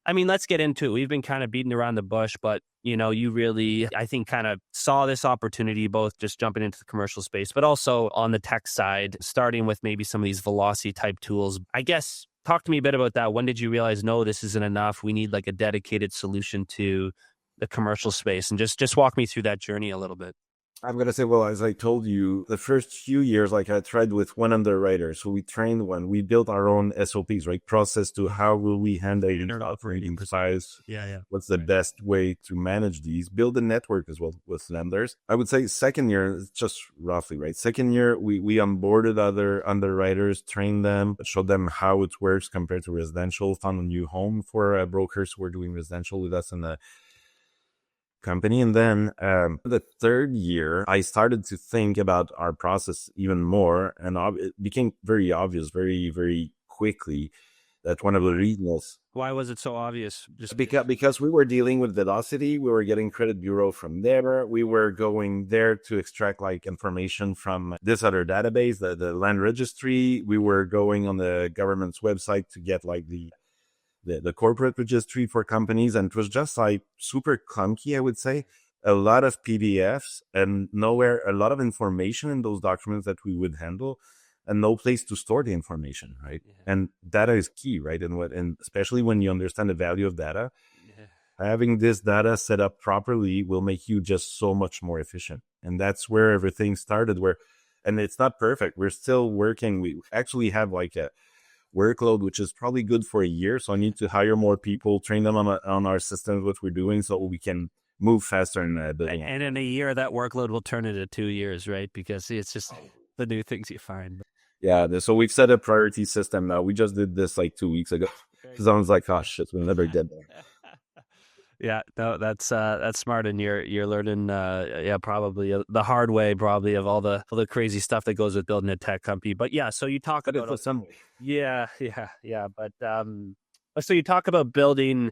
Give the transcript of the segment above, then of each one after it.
I mean, let's get into it. We've been kind of beating around the bush, but you really, I think, kind of saw this opportunity, both just jumping into the commercial space, but also on the tech side, starting with maybe some of these velocity type tools. I guess talk to me a bit about that. When did you realize, no, this isn't enough? We need like a dedicated solution to the commercial space, and just walk me through that journey a little bit. I'm gonna say, well, as I told you, the first few years, like I tried with one underwriter. So we trained one. We built our own SOPs, right? Process to how will we handle operating precise? Yeah, yeah. What's the best way to manage these? Build a network as well with lenders. I would say second year, it's just roughly, right? Second year, we onboarded other underwriters, trained them, showed them how it works compared to residential, found a new home for brokers who were doing residential with us in the company. And then the third year, I started to think about our process even more. And it became very obvious very, very quickly that one of the reasons. Why was it so obvious? Just Because we were dealing with velocity, we were getting credit bureau from there. We were going there to extract like information from this other database, the land registry. We were going on the government's website to get like the corporate registry for companies. And it was just like super clunky, I would say. A lot of PDFs and nowhere, a lot of information in those documents that we would handle and no place to store the information, right? Yeah. And data is key, right? And especially when you understand the value of data, having this data set up properly will make you just so much more efficient. And that's where everything started, and it's not perfect. We're still working. We actually have like a workload, which is probably good for a year. So I need to hire more people, train them on our systems, what we're doing, so we can move faster in building. And in a year, that workload will turn into 2 years, right? Because it's just the new things you find. Yeah, so we've set a priority system now. We just did this like 2 weeks ago because I was like, "Oh shit, we'll never get there." Yeah, no, that's smart, and you're learning, probably the hard way, probably, of all the crazy stuff that goes with building a tech company. But yeah, so you talk But about it's some yeah, but so you talk about building,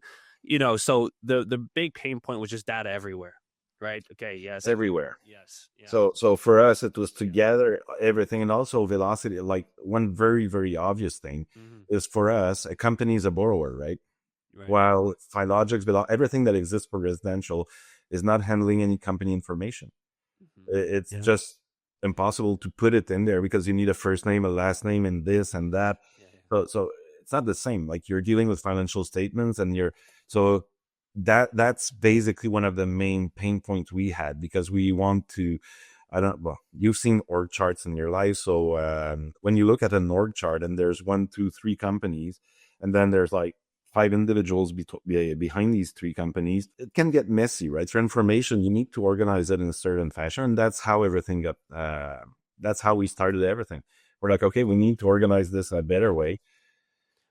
so the big pain point was just data everywhere, right? Okay, yes, everywhere. yes, yeah. So for us, it was to gather everything, and also velocity. Like one very, very obvious thing is for us, a company is a borrower, right? Right. While Philogix, everything that exists for residential is not handling any company information. It's just impossible to put it in there because you need a first name, a last name, and this and that. So it's not the same. Like you're dealing with financial statements, and so that's basically one of the main pain points we had, because we want to. You've seen org charts in your life. So when you look at an org chart and there's 1, 2, 3 companies, and then there's like 5 individuals behind these 3 companies, it can get messy, right? For information, you need to organize it in a certain fashion. And that's how everything got, that's how we started everything. We're like, okay, we need to organize this a better way.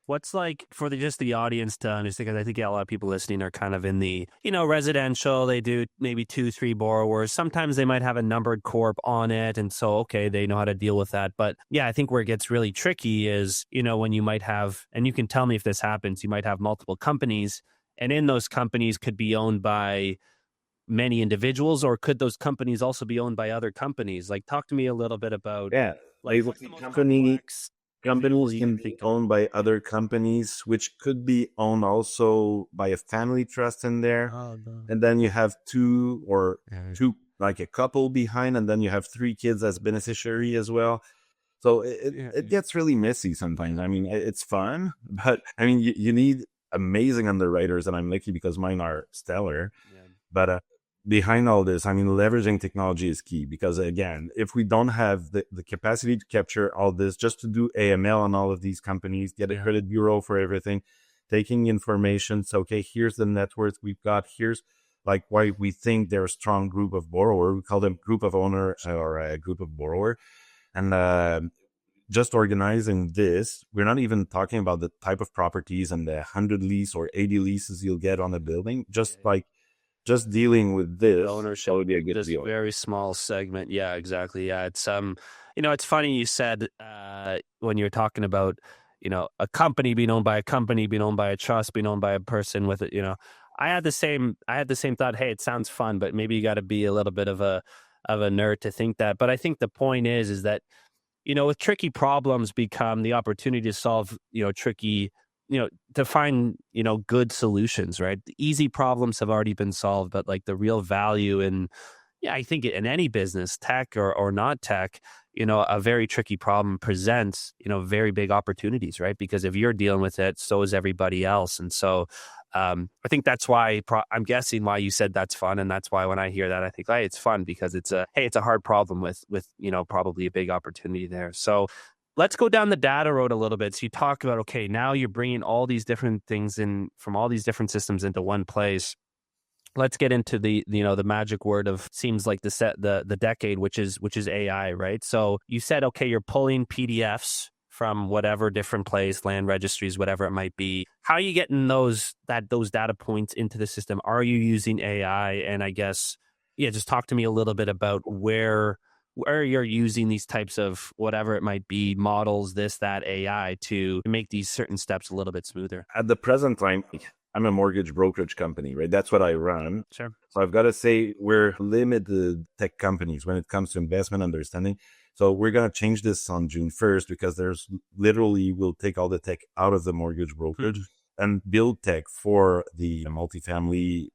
What's like for just the audience to understand, because I think a lot of people listening are kind of in the, residential, they do maybe 2, 3 borrowers. Sometimes they might have a numbered corp on it. And so, okay, they know how to deal with that. But yeah, I think where it gets really tricky is, when you might have, and you can tell me if this happens, you might have multiple companies, and in those companies could be owned by many individuals, or could those companies also be owned by other companies? Like, talk to me a little bit about, like, what's the most complex Companies can be owned by other companies, which could be owned also by a family trust in there. Oh, no. And then you have two, like a couple behind, and then you have 3 kids as beneficiary as well. So it gets really messy sometimes. I mean, it's fun, but I mean, you need amazing underwriters, and I'm lucky because mine are stellar. Yeah. But behind all this, I mean, leveraging technology is key, because again, if we don't have the capacity to capture all this, just to do AML on all of these companies, get a credit bureau for everything, taking information. So, okay, here's the net worth we've got. Here's like why we think they're a strong group of borrower. We call them group of owner or a group of borrower. And just organizing this, we're not even talking about the type of properties and the 100 lease or 80 leases you'll get on a building. Just dealing with this ownership would be a good this deal. Very small segment. Yeah, exactly. Yeah, it's it's funny you said when you're talking about a company being owned by a company, being owned by a trust, being owned by a person with it. I had the same thought. Hey, it sounds fun, but maybe you got to be a little bit of a nerd to think that. But I think the point is that with tricky problems become the opportunity to solve tricky to find, good solutions, right? The easy problems have already been solved, but like the real value in, yeah, I think in any business, tech or not tech, a very tricky problem presents, very big opportunities, right? Because if you're dealing with it, so is everybody else. And so I think that's why I'm guessing why you said that's fun. And that's why when I hear that, I think, hey, it's fun because it's a hard problem with, probably a big opportunity there. So let's go down the data road a little bit. So you talk about, okay, now you're bringing all these different things in from all these different systems into one place. Let's get into the magic word of seems like the decade, which is AI, right? So you said, okay, you're pulling PDFs from whatever different place, land registries, whatever it might be. How are you getting those data points into the system? Are you using AI? And I guess, yeah, just talk to me a little bit about where you're using these types of whatever it might be, models, this, that, AI to make these certain steps a little bit smoother. At the present time, I'm a mortgage brokerage company, right? That's what I run. Sure. So I've got to say we're limited tech companies when it comes to investment understanding. So we're going to change this on June 1st because we'll take all the tech out of the mortgage brokerage and build tech for the multifamily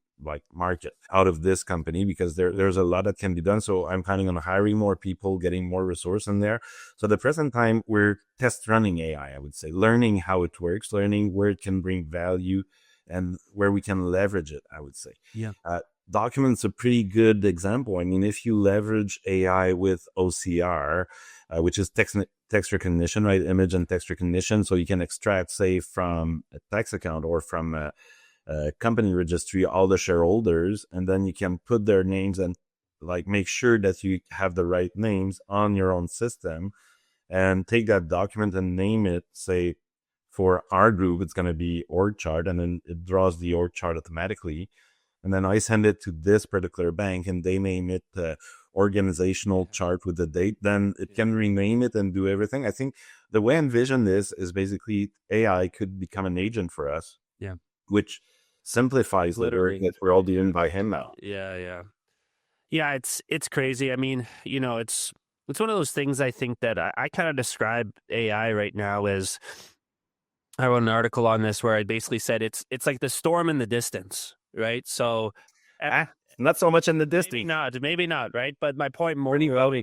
market out of this company because there's a lot that can be done. So I'm planning on hiring more people, getting more resource in there. So at the present time, we're test running AI, I would say, learning how it works, learning where it can bring value and where we can leverage it, I would say. Yeah. Documents a pretty good example. I mean, if you leverage AI with OCR, which is text recognition, right? Image and text recognition. So you can extract, say, from a tax account or from a company registry, all the shareholders, and then you can put their names and make sure that you have the right names on your own system and take that document and name it, say, for our group, it's going to be org chart, and then it draws the org chart automatically. And then I send it to this particular bank and they name it organizational chart with the date. Then it can rename it and do everything. I think the way I envision this is basically AI could become an agent for us. Yeah. Which simplifies the work that we're all doing by hand now. Yeah. Yeah, it's crazy. I mean, it's one of those things I think that I kind of describe AI right now as, I wrote an article on this where I basically said it's like the storm in the distance, right? So not so much in the distance. Maybe not, right? But my point more, yeah,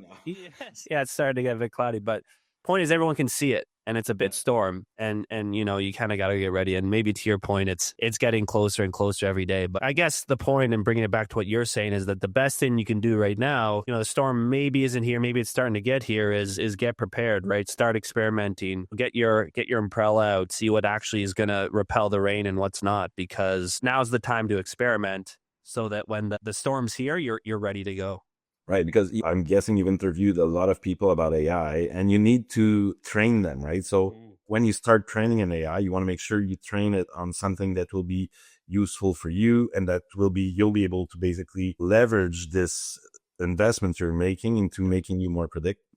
it's starting to get a bit cloudy, but point is everyone can see it and it's a bit storm and you kind of got to get ready. And maybe to your point, it's getting closer and closer every day. But I guess the point and bringing it back to what you're saying is that the best thing you can do right now, the storm maybe isn't here, maybe it's starting to get here, is get prepared, right? Start experimenting, get your umbrella out, see what actually is going to repel the rain and what's not, because now's the time to experiment so that when the storm's here, you're ready to go. Right, because I'm guessing you've interviewed a lot of people about AI and you need to train them, right? So when you start training an AI, you want to make sure you train it on something that will be useful for you and that you'll be able to basically leverage this investment you're making into making you more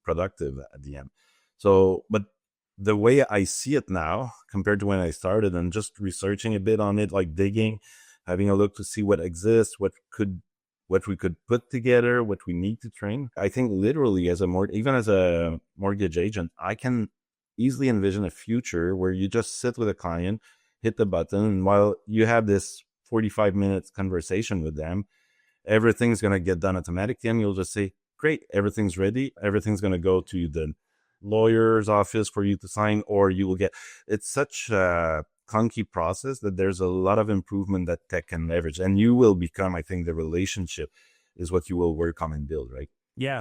productive at the end. So, but the way I see it now compared to when I started and just researching a bit on it, digging, having a look to see what exists, what we could put together, what we need to train. I think literally even as a mortgage agent, I can easily envision a future where you just sit with a client, hit the button, and while you have this 45 minutes conversation with them, everything's going to get done automatically. And you'll just say, great, everything's ready. Everything's going to go to the lawyer's office for you to sign, or you will it's such a clunky process that there's a lot of improvement that tech can leverage, and you will become, I think the relationship is what you will work on and build, right?